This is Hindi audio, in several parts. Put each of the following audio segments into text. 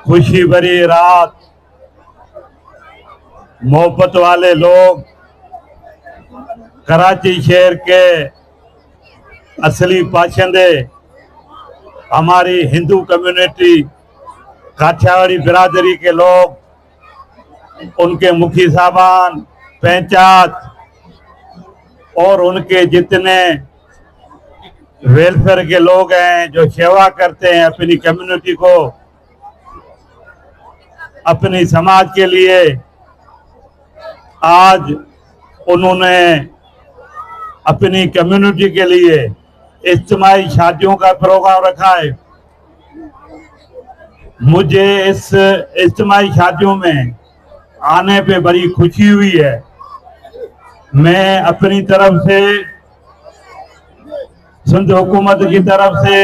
खुशी भरी रात, मोहब्बत वाले लोग, कराची शहर के असली बाशिंदे, हमारी हिंदू कम्युनिटी, काठियावाड़ी बिरादरी के लोग, उनके मुखी साहबान, पंचायत और उनके जितने वेलफेयर के लोग हैं जो सेवा करते हैं अपनी कम्युनिटी को, अपनी समाज के लिए, आज उन्होंने अपनी कम्युनिटी के लिए इज्तिमाई शादियों का प्रोग्राम रखा है। मुझे इस इज्तिमाई शादियों में आने पे बड़ी खुशी हुई है। मैं अपनी तरफ से, सिंध हुकूमत की तरफ से,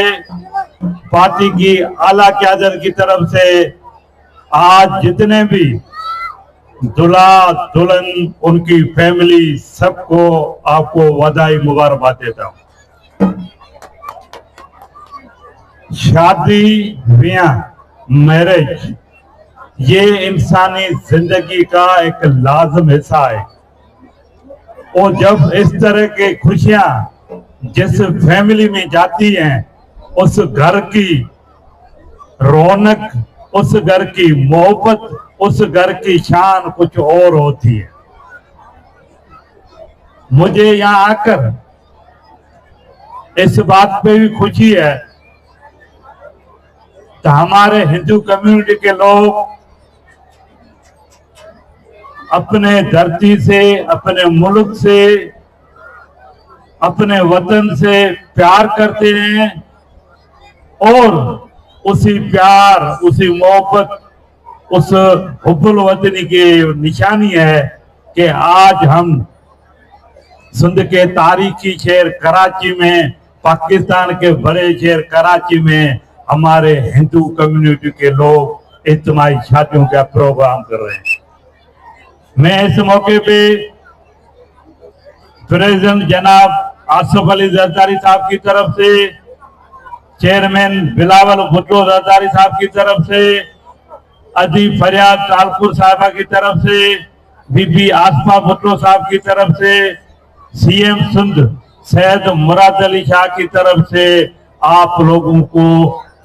पार्टी की आला क़यादत की तरफ से आज जितने भी दुल्हा दुल्हन, उनकी फैमिली, सबको आपको बधाई मुबारकबाद देता हूं। शादी, ब्याह, मैरिज ये इंसानी जिंदगी का एक लाजम हिस्सा है और जब इस तरह के खुशियां जिस फैमिली में जाती हैं, उस घर की रौनक, उस घर की मोहब्बत, उस घर की शान कुछ और होती है। मुझे यहां आकर इस बात पे भी खुशी है कि हमारे हिंदू कम्युनिटी के लोग अपने धरती से, अपने मुल्क से, अपने वतन से प्यार करते हैं और उसी प्यार, उसी मोहब्बत, उस हुब्बुल वतनी की निशानी है कि आज हम सिंध के तारीखी शहर कराची में, पाकिस्तान के बड़े शहर कराची में हमारे हिंदू कम्युनिटी के लोग इज्तिमाई शादियों का प्रोग्राम कर रहे हैं। मैं इस मौके पे प्रेसिडेंट जनाब आसिफ अली जरदारी साहब की तरफ से, चेयरमैन बिलावल भुट्टो जरदारी साहब की तरफ से, अदीब फरियाद तालपुर साहबा की तरफ से, बीबी आसमा भुट्टो साहब की तरफ से, सीएम सिंध सैयद मुराद अली शाह की तरफ से आप लोगों को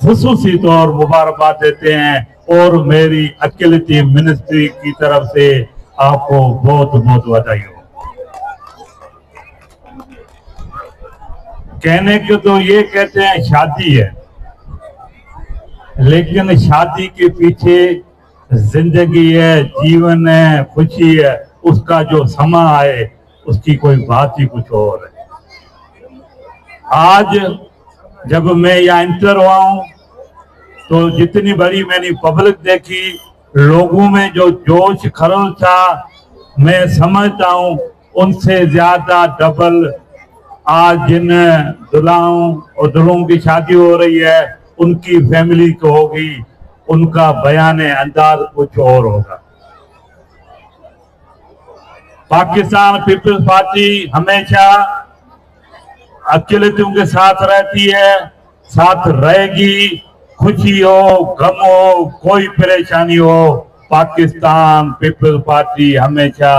खुसूसी तौर मुबारकबाद देते हैं और मेरी अकेलती मिनिस्ट्री की तरफ से आपको बहुत बहुत बधाई हो। कहने को तो ये कहते हैं शादी है, लेकिन शादी के पीछे जिंदगी है, जीवन है, खुशी है, उसका जो समा है उसकी कोई बात ही कुछ और है। आज जब मैं यहाँ इंटर हुआ हूं तो जितनी बड़ी मैंने पब्लिक देखी, लोगों में जो जोश खरोश था, मैं समझता हूं उनसे ज्यादा डबल आज जिन दुल्हाओं और दुल्हों की शादी हो रही है, उनकी फैमिली को होगी, उनका बयान अंदाज कुछ और होगा। पाकिस्तान पीपल्स पार्टी हमेशा अकेलेतों के साथ रहती है, साथ रहेगी। खुशी हो, गम हो, कोई परेशानी हो, पाकिस्तान पीपल्स पार्टी हमेशा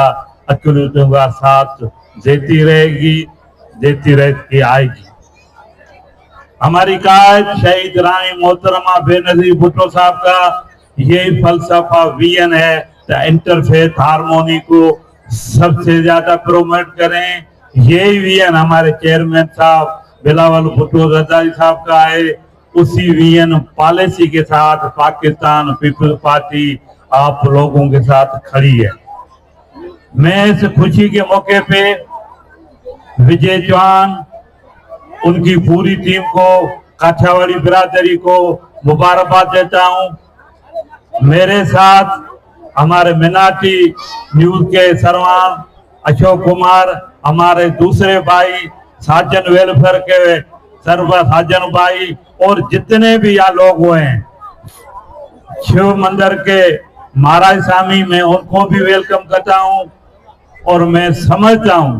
अकेलेतों का साथ देती रहेगी, देती रहती आएगी। हमारी कायद शहीद रानी मोहतरमा बेनजीर भुट्टो साहब का यही फलसफा विजन है कि इंटरफेथ हारमोनी को सबसे ज्यादा प्रोमोट करें। यही विजन हमारे चेयरमैन साहब बिलावल भुट्टो जरदारी साहब का है। उसी विजन पॉलिसी के साथ पाकिस्तान पीपल्स पार्टी आप लोगों के साथ खड़ी है। मैं इस खुशी के मौके पे विजय चौहान, उनकी पूरी टीम को, काठियावाड़ी बिरादरी को मुबारकबाद देता हूं। मेरे साथ हमारे मिनाटी न्यूज के सरवान अशोक कुमार, हमारे दूसरे भाई साजन वेलफेयर के सरवा साजन भाई और जितने भी यहाँ लोग हुए हैं, शिव मंदिर के महाराज स्वामी, मैं उनको भी वेलकम करता हूं। और मैं समझता हूं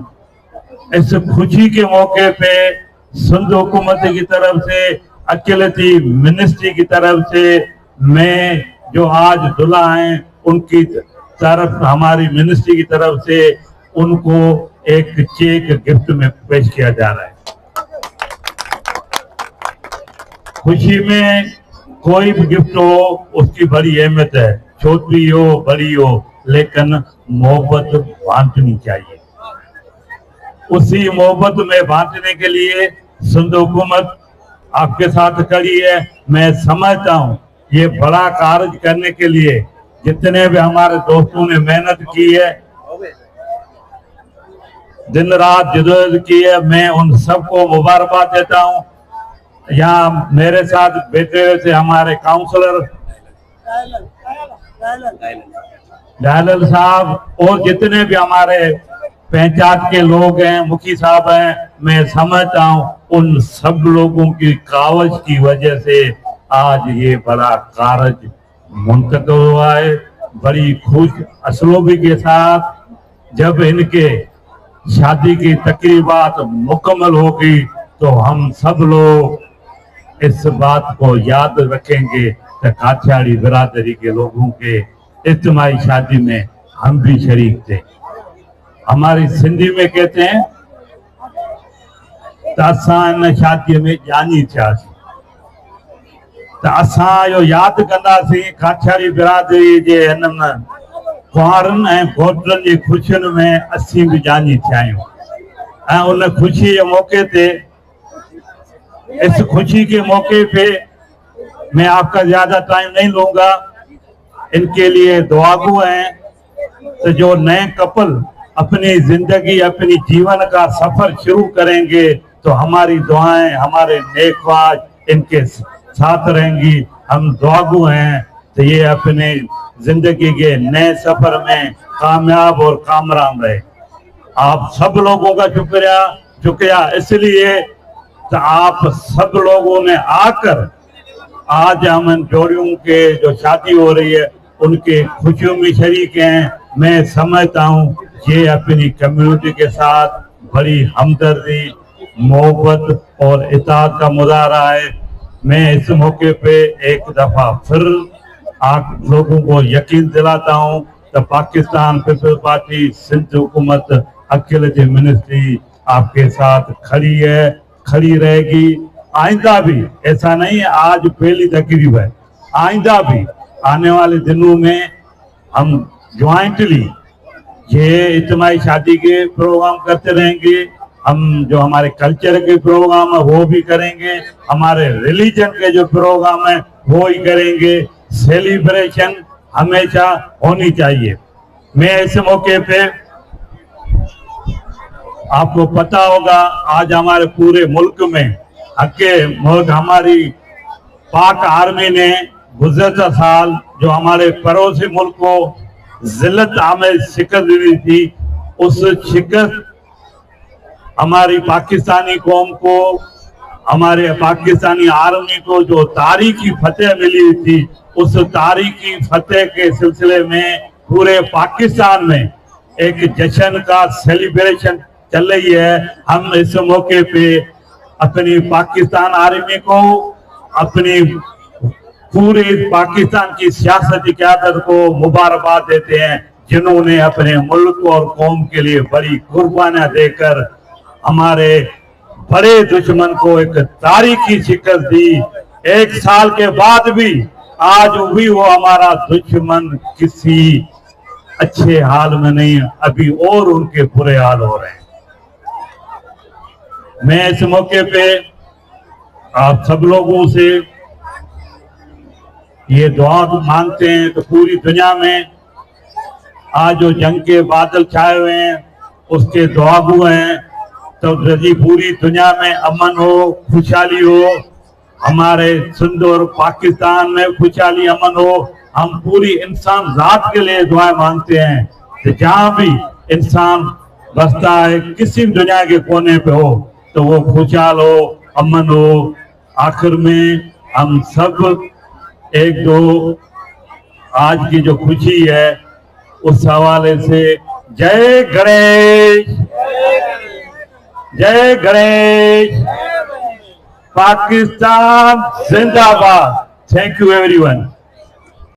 इस खुशी के मौके पे सिंध हुकूमत की तरफ से, अकेलती मिनिस्ट्री की तरफ से मैं जो आज दुल्हा हैं उनकी तरफ हमारी मिनिस्ट्री की तरफ से उनको एक चेक गिफ्ट में पेश किया जा रहा है। खुशी में कोई भी गिफ्ट हो उसकी बड़ी अहमियत है, छोटी हो बड़ी हो, लेकिन मोहब्बत बांटनी चाहिए। उसी मोहब्बत में बांटने के लिए सिंध हुकूमत आपके साथ खड़ी है। मैं समझता हूँ ये बड़ा कार्य करने के लिए जितने भी हमारे दोस्तों ने मेहनत की है, दिन रात जदोजहद की है, मैं उन सबको मुबारकबाद देता हूँ। यहाँ मेरे साथ बैठे हुए थे हमारे काउंसलर दयाल साहब और जितने भी हमारे पंचायत के लोग हैं, मुखी साहब हैं, मैं समझता हूँ उन सब लोगों की कावज की वजह से आज ये बड़ा कार्य मुंतकिल हुआ है। बड़ी खुश असलोबी के साथ जब इनके शादी की तकरीबात मुकम्मल होगी तो हम सब लोग इस बात को याद रखेंगे कि काठियावाड़ी बिरादरी के लोगों के इज्तिमाई शादी में हम भी शरीक थे। हमारी सिंधी में कहते हैं इन शादी में जानी थियासीं, असां यादि कंदासीं काठियावाड़ी बिरादरी जे हिननि कुंवारनि ऐं घोटनि जी ख़ुशियुनि में असीं भी जानी थिया आहियूं। ऐं उन खुशी के मौके पे, इस खुशी के मौके पे मैं आपका ज्यादा टाइम नहीं लूंगा। इनके लिए दुआगो हैं तो जो नए कपल अपनी जिंदगी अपनी जीवन का सफर शुरू करेंगे तो हमारी दुआएं हमारे नेकवाज इनके साथ रहेंगी। हम दुआगो हैं तो ये अपने जिंदगी के नए सफर में कामयाब और कामरान रहे। आप सब लोगों का शुक्रिया इसलिए तो आप सब लोगों ने आकर आज हम इन जोड़ियों के जो शादी हो रही है उनके खुशियों में शरीक हैं। मैं समझता हूँ ये अपनी कम्युनिटी के साथ बड़ी हमदर्दी, मोहब्बत और इताअत का मुजाहरा है। मैं इस मौके पे एक दफा फिर आप लोगों को यकीन दिलाता हूँ तो पाकिस्तान पीपल्स पार्टी सिंध हुकूमत अकेले मिनिस्ट्री आपके साथ खड़ी है, खड़ी रहेगी। आइंदा भी ऐसा नहीं है आज पहली तकरीब है, आइंदा भी आने वाले दिनों में हम ज्वाइंटली ये इज्तिमाई शादी के प्रोग्राम करते रहेंगे। हम जो हमारे कल्चर के प्रोग्राम है वो भी करेंगे, हमारे रिलीजन के जो प्रोग्राम है वो ही करेंगे। सेलिब्रेशन हमेशा होनी चाहिए। मैं इस मौके पे आपको पता होगा आज हमारे पूरे मुल्क में हमारी पाक आर्मी ने गुज़श्ता साल जो हमारे पड़ोसी मुल्क को जिल्लत आमेज शिकस्त दी थी, उस शिकस्त हमारी पाकिस्तानी कौम को, हमारे पाकिस्तानी आर्मी को जो तारीखी फतेह मिली थी, उस तारीखी फतेह के सिलसिले में पूरे पाकिस्तान में एक जश्न का सेलिब्रेशन चल रही है। हम इस मौके पे अपनी पाकिस्तान आर्मी को, अपनी पूरे पाकिस्तान की सियासती क़यादत को मुबारकबाद देते हैं जिन्होंने अपने मुल्क और कौम के लिए बड़ी कुर्बानियां देकर हमारे बड़े दुश्मन को एक तारीखी शिकस्त दी। एक साल के बाद भी आज भी वो हमारा दुश्मन किसी अच्छे हाल में नहीं, अभी और उनके बुरे हाल हो रहे हैं। मैं इस मौके पे आप सब लोगों से ये दुआ मांगते हैं तो पूरी दुनिया में आज जो जंग के बादल छाए हुए हैं उसके दुआगो हैं, तो यदि पूरी दुनिया में अमन हो, खुशहाली हो, हमारे सिंध और पाकिस्तान में खुशहाली अमन हो, हम पूरी इंसान जात के लिए दुआएं मांगते हैं कि जहाँ भी इंसान बसता है किसी भी दुनिया के कोने पे हो तो वो खुशहाल हो, अमन हो। आखिर में हम सब एक दो आज की जो खुशी है उस हवाले से जय गणेश, जय गणेश, पाकिस्तान जिंदाबाद। Thank you everyone.